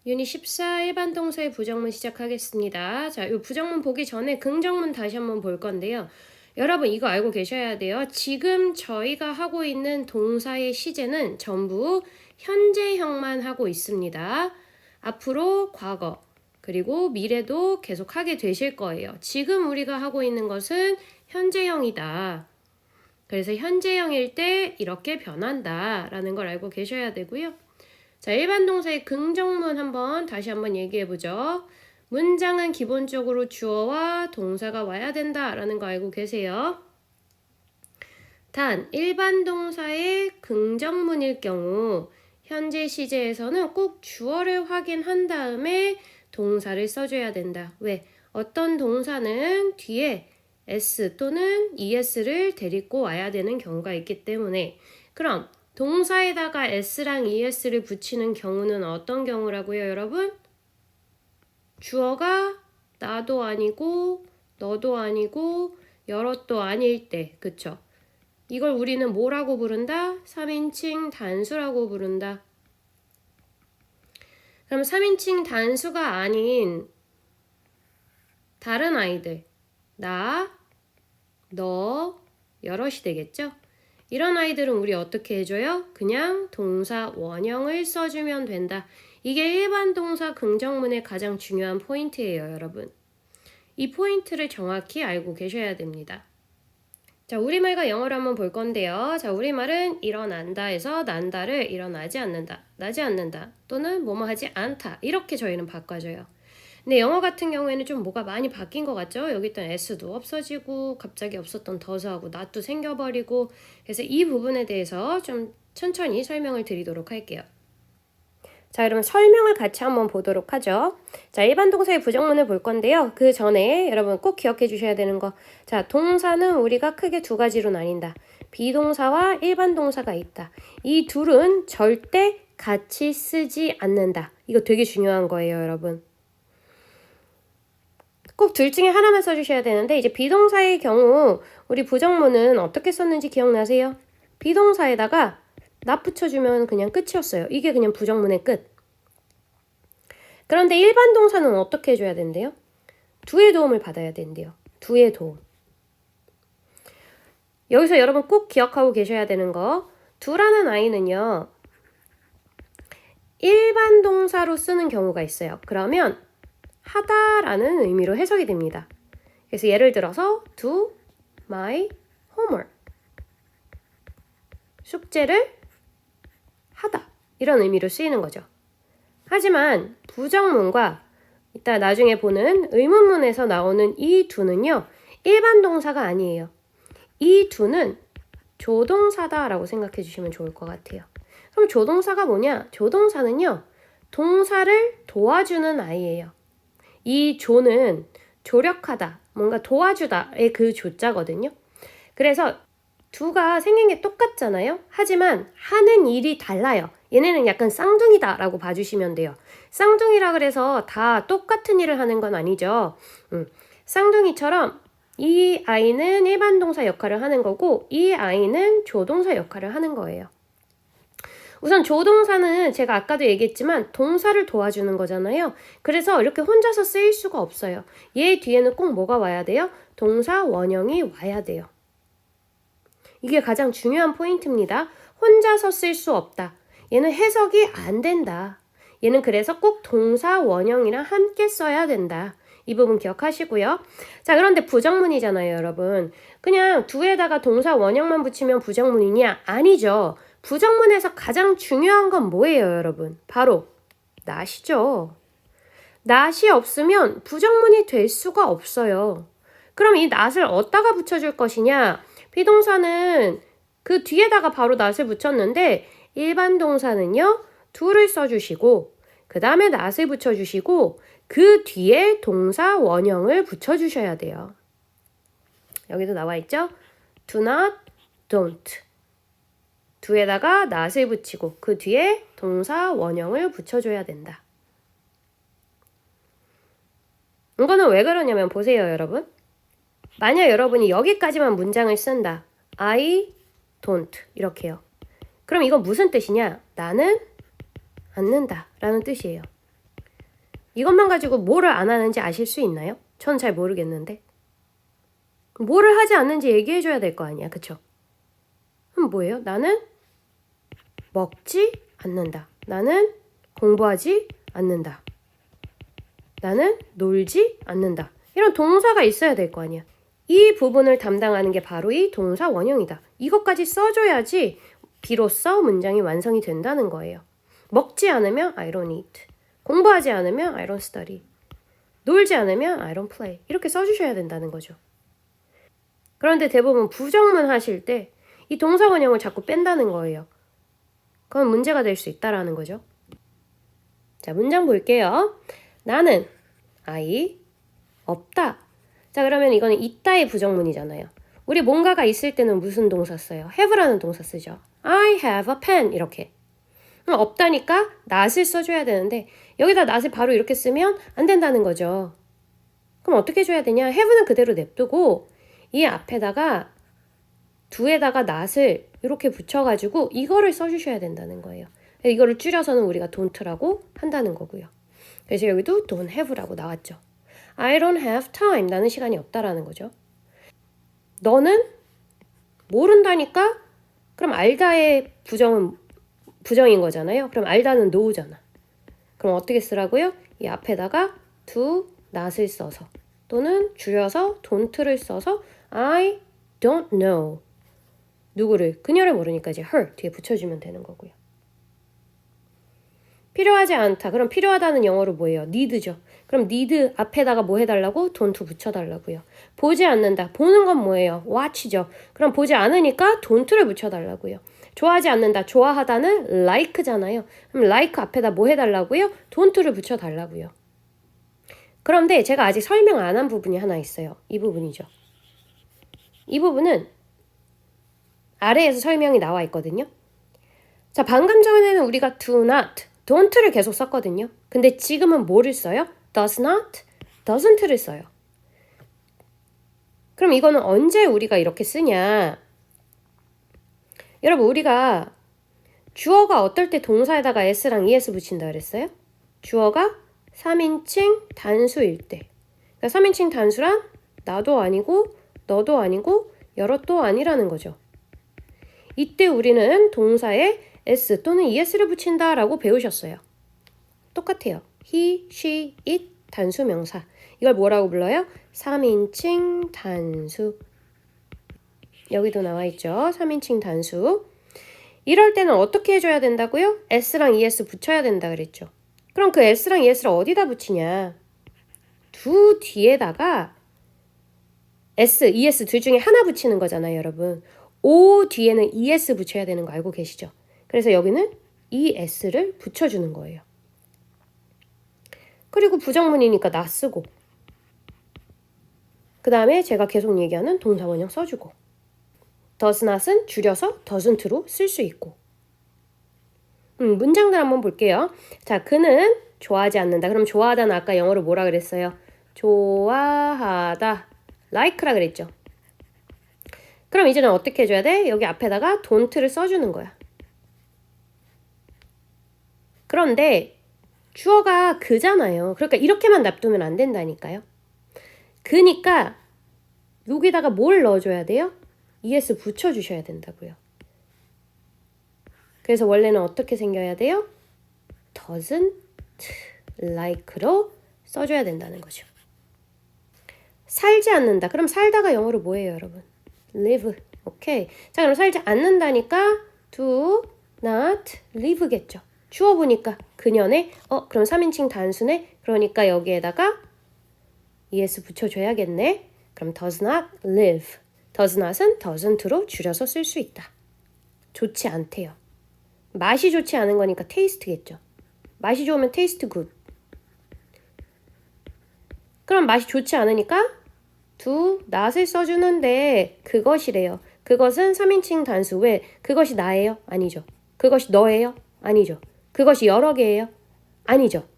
유닛 14 일반 동사의 부정문 시작하겠습니다. 자, 이 부정문 보기 전에 긍정문 다시 한번 볼 건데요. 여러분 이거 알고 계셔야 돼요. 지금 저희가 하고 있는 동사의 시제는 전부 현재형만 하고 있습니다. 앞으로 과거 그리고 미래도 계속 하게 되실 거예요. 지금 우리가 하고 있는 것은 현재형이다. 그래서 현재형일 때 이렇게 변한다 라는 걸 알고 계셔야 되고요. 자, 일반 동사의 긍정문 다시 한번 얘기해보죠. 문장은 기본적으로 주어와 동사가 와야 된다라는 거 알고 계세요. 단, 일반 동사의 긍정문일 경우 현재 시제에서는 꼭 주어를 확인한 다음에 동사를 써줘야 된다. 왜? 어떤 동사는 뒤에 s 또는 es를 데리고 와야 되는 경우가 있기 때문에. 그럼 동사에다가 s랑 es를 붙이는 경우는 어떤 경우라고요, 여러분? 주어가 나도 아니고 너도 아니고 여럿도 아닐 때, 그쵸? 이걸 우리는 뭐라고 부른다? 3인칭 단수라고 부른다. 그럼 3인칭 단수가 아닌 다른 아이들, 나, 너, 여럿이 되겠죠? 이런 아이들은 우리 어떻게 해줘요? 그냥 동사 원형을 써주면 된다. 이게 일반 동사 긍정문의 가장 중요한 포인트예요, 여러분. 이 포인트를 정확히 알고 계셔야 됩니다. 자, 우리말과 영어로 한번 볼 건데요. 자, 우리말은 일어난다에서 난다를 일어나지 않는다, 나지 않는다 또는 뭐뭐 하지 않다 이렇게 저희는 바꿔줘요. 근데 영어 같은 경우에는 좀 뭐가 많이 바뀐 것 같죠? 여기 있던 s도 없어지고 갑자기 없었던 does하고 not도 생겨버리고 그래서 이 부분에 대해서 좀 천천히 설명을 드리도록 할게요. 자, 그러면 설명을 같이 한번 보도록 하죠. 자, 일반 동사의 부정문을 볼 건데요. 그 전에 여러분 꼭 기억해 주셔야 되는 거. 자, 동사는 우리가 크게 두 가지로 나뉜다. 비동사와 일반 동사가 있다. 이 둘은 절대 같이 쓰지 않는다. 이거 되게 중요한 거예요, 여러분. 꼭 둘 중에 하나만 써주셔야 되는데 이제 비동사의 경우 우리 부정문은 어떻게 썼는지 기억나세요? 비동사에다가 not 붙여주면 그냥 끝이었어요. 이게 그냥 부정문의 끝. 그런데 일반 동사는 어떻게 해줘야 된대요? do의 도움을 받아야 된대요. do의 도움. 여기서 여러분 꼭 기억하고 계셔야 되는 거, do라는 아이는요 일반 동사로 쓰는 경우가 있어요. 그러면 하다라는 의미로 해석이 됩니다. 그래서 예를 들어서 do my homework. 숙제를 하다. 이런 의미로 쓰이는 거죠. 하지만 부정문과 이따 나중에 보는 의문문에서 나오는 이 do는요. 일반 동사가 아니에요. 이 do는 조동사다라고 생각해 주시면 좋을 것 같아요. 그럼 조동사가 뭐냐? 조동사는요. 동사를 도와주는 아이예요. 이 조는 조력하다, 뭔가 도와주다의 그 조자거든요. 그래서 두가 생긴 게 똑같잖아요. 하지만 하는 일이 달라요. 얘네는 약간 쌍둥이다라고 봐주시면 돼요. 쌍둥이라 그래서 다 똑같은 일을 하는 건 아니죠. 쌍둥이처럼 이 아이는 일반 동사 역할을 하는 거고 이 아이는 조동사 역할을 하는 거예요. 우선 조동사는 제가 아까도 얘기했지만 동사를 도와주는 거잖아요. 그래서 이렇게 혼자서 쓰일 수가 없어요. 얘 뒤에는 꼭 뭐가 와야 돼요? 동사 원형이 와야 돼요. 이게 가장 중요한 포인트입니다. 혼자서 쓸 수 없다. 얘는 해석이 안 된다. 얘는 그래서 꼭 동사 원형이랑 함께 써야 된다. 이 부분 기억하시고요. 자, 그런데 부정문이잖아요, 여러분. 그냥 do에다가 동사 원형만 붙이면 부정문이냐? 아니죠. 부정문에서 가장 중요한 건 뭐예요, 여러분? 바로 not이죠. not이 없으면 부정문이 될 수가 없어요. 그럼 이 not을 어디다가 붙여줄 것이냐? 비동사는 그 뒤에다가 바로 not을 붙였는데 일반 동사는요. do를 써주시고 그 다음에 not을 붙여주시고 그 뒤에 동사 원형을 붙여주셔야 돼요. 여기도 나와 있죠? do not, don't. do에다가 not을 붙이고 그 뒤에 동사 원형을 붙여줘야 된다. 이거는 왜 그러냐면 보세요, 여러분. 만약 여러분이 여기까지만 문장을 쓴다. I don't 이렇게요. 그럼 이건 무슨 뜻이냐? 나는 않는다 라는 뜻이에요. 이것만 가지고 뭐를 안 하는지 아실 수 있나요? 전 잘 모르겠는데. 뭐를 하지 않는지 얘기해줘야 될 거 아니야. 그쵸? 그럼 뭐예요? 나는 먹지 않는다. 나는 공부하지 않는다. 나는 놀지 않는다. 이런 동사가 있어야 될 거 아니야. 이 부분을 담당하는 게 바로 이 동사 원형이다. 이것까지 써줘야지 비로소 문장이 완성이 된다는 거예요. 먹지 않으면 I don't eat. 공부하지 않으면 I don't study. 놀지 않으면 I don't play. 이렇게 써주셔야 된다는 거죠. 그런데 대부분 부정문 하실 때 이 동사 원형을 자꾸 뺀다는 거예요. 그건 문제가 될 수 있다라는 거죠. 자, 문장 볼게요. 나는 I 없다. 자, 그러면 이거는 있다의 부정문이잖아요. 우리 뭔가가 있을 때는 무슨 동사 써요? have라는 동사 쓰죠. I have a pen 이렇게. 그럼 없다니까 not을 써줘야 되는데 여기다 not을 바로 이렇게 쓰면 안 된다는 거죠. 그럼 어떻게 해줘야 되냐? have는 그대로 냅두고 이 앞에다가 do에다가 not을 이렇게 붙여가지고 이거를 써주셔야 된다는 거예요. 이거를 줄여서는 우리가 don't라고 한다는 거고요. 그래서 여기도 don't have라고 나왔죠. I don't have time. 나는 시간이 없다라는 거죠. 너는 모른다니까? 그럼 알다의 부정인 거잖아요. 그럼 알다는 no잖아. 그럼 어떻게 쓰라고요? 이 앞에다가 do, not을 써서 또는 줄여서 don't를 써서 I don't know. 누구를? 그녀를 모르니까 이제 her 뒤에 붙여주면 되는 거고요. 필요하지 않다. 그럼 필요하다는 영어로 뭐예요? need죠. 그럼 need 앞에다가 뭐 해달라고? don't 붙여달라고요. 보지 않는다. 보는 건 뭐예요? watch죠. 그럼 보지 않으니까 don't를 붙여달라고요. 좋아하지 않는다. 좋아하다는 like잖아요. 그럼 like 앞에다 뭐 해달라고요? don't를 붙여달라고요. 그런데 제가 아직 설명 안 한 부분이 하나 있어요. 이 부분이죠. 이 부분은 아래에서 설명이 나와 있거든요. 자, 방금 전에는 우리가 do not, don't를 계속 썼거든요. 근데 지금은 뭐를 써요? does not, doesn't를 써요. 그럼 이거는 언제 우리가 이렇게 쓰냐? 여러분, 우리가 주어가 어떨 때 동사에다가 s랑 es 붙인다 그랬어요? 주어가 3인칭 단수일 때. 그러니까 3인칭 단수란 나도 아니고 너도 아니고 여럿도 아니라는 거죠. 이때 우리는 동사에 s 또는 es를 붙인다라고 배우셨어요. 똑같아요. he, she, it 단수 명사. 이걸 뭐라고 불러요? 3인칭 단수. 여기도 나와 있죠. 3인칭 단수. 이럴 때는 어떻게 해줘야 된다고요? s랑 es 붙여야 된다 그랬죠. 그럼 그 s랑 es를 어디다 붙이냐? do 뒤에다가 s, es 둘 중에 하나 붙이는 거잖아요, 여러분. o 뒤에는 es 붙여야 되는 거 알고 계시죠? 그래서 여기는 es를 붙여주는 거예요. 그리고 부정문이니까 not 쓰고 그 다음에 제가 계속 얘기하는 동사원형 써주고 does not은 줄여서 doesn't로 쓸 수 있고 문장들 한번 볼게요. 자, 그는 좋아하지 않는다. 그럼 좋아하다는 아까 영어로 뭐라 그랬어요? 좋아하다 like라 그랬죠. 그럼 이제는 어떻게 해줘야 돼? 여기 앞에다가 don't를 써주는 거야. 그런데 주어가 그잖아요. 그러니까 이렇게만 놔두면 안 된다니까요. 그니까 여기다가 뭘 넣어줘야 돼요? es 붙여주셔야 된다고요. 그래서 원래는 어떻게 생겨야 돼요? doesn't like로 써줘야 된다는 거죠. 살지 않는다. 그럼 살다가 영어로 뭐예요, 여러분? live. 오케이. 자, 그럼 살지 않는다니까 do not live겠죠. 주어 보니까 그녀네. 그럼 3인칭 단수네. 그러니까 여기에다가 es 붙여줘야겠네. 그럼 does not live. does not은 doesn't로 줄여서 쓸 수 있다. 좋지 않대요. 맛이 좋지 않은 거니까 taste겠죠. 맛이 좋으면 taste good. 그럼 맛이 좋지 않으니까 do not을 써주는데 그것이래요. 그것은 3인칭 단수. 왜? 그것이 나예요? 아니죠. 그것이 너예요? 아니죠. 그것이 여러 개예요? 아니죠.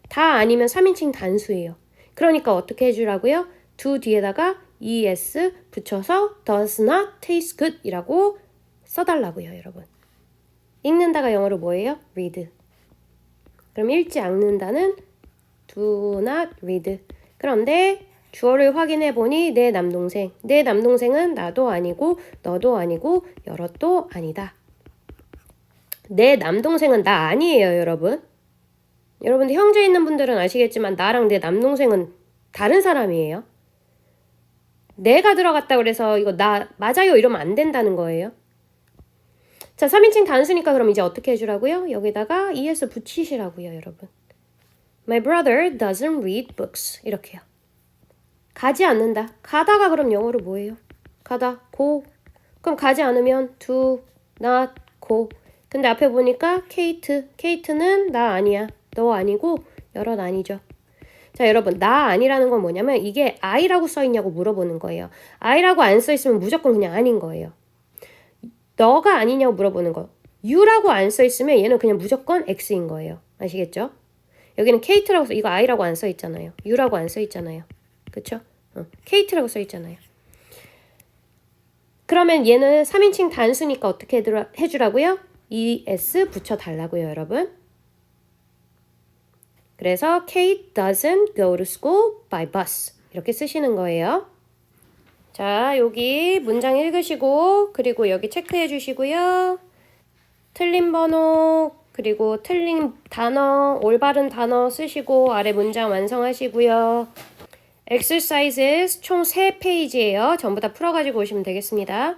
다 아니면 3인칭 단수예요. 그러니까 어떻게 해주라고요? do 뒤에다가 es 붙여서 does not taste good 이라고 써달라고요, 여러분. 읽는다가 영어로 뭐예요? read. 그럼 읽지 않는다는 do not read. 그런데 주어를 확인해 보니 내 남동생은 나도 아니고 너도 아니고 여럿도 아니다. 내 남동생은 나 아니에요, 여러분. 여러분들 형제 있는 분들은 아시겠지만 나랑 내 남동생은 다른 사람이에요. 내가 들어갔다 그래서 이거 나 맞아요 이러면 안 된다는 거예요. 자, 3인칭 단수니까 그럼 이제 어떻게 해주라고요? 여기다가 es 붙이시라고요, 여러분. My brother doesn't read books. 이렇게요. 가지 않는다. 가다가 그럼 영어로 뭐예요? 가다, go. 그럼 가지 않으면 do not go. 근데 앞에 보니까 Kate. Kate는 나 아니야. 너 아니고 여럿 아니죠. 자, 여러분, 나 아니라는 건 뭐냐면 이게 I라고 써있냐고 물어보는 거예요. I라고 안 써있으면 무조건 그냥 아닌 거예요. 너가 아니냐고 물어보는 거. You라고 안 써있으면 얘는 그냥 무조건 X인 거예요. 아시겠죠? 여기는 Kate라고 이거 I라고 안 써있잖아요. You라고 안 써있잖아요. 그쵸? Kate라고 써있잖아요. 그러면 얘는 3인칭 단수니까 어떻게 해주라고요? es 붙여달라고요, 여러분. 그래서 Kate doesn't go to school by bus. 이렇게 쓰시는 거예요. 자, 여기 문장 읽으시고 그리고 여기 체크해 주시고요. 틀린 번호 그리고 틀린 단어, 올바른 단어 쓰시고 아래 문장 완성하시고요. exercises 총 3페이지예요. 전부 다 풀어가지고 오시면 되겠습니다.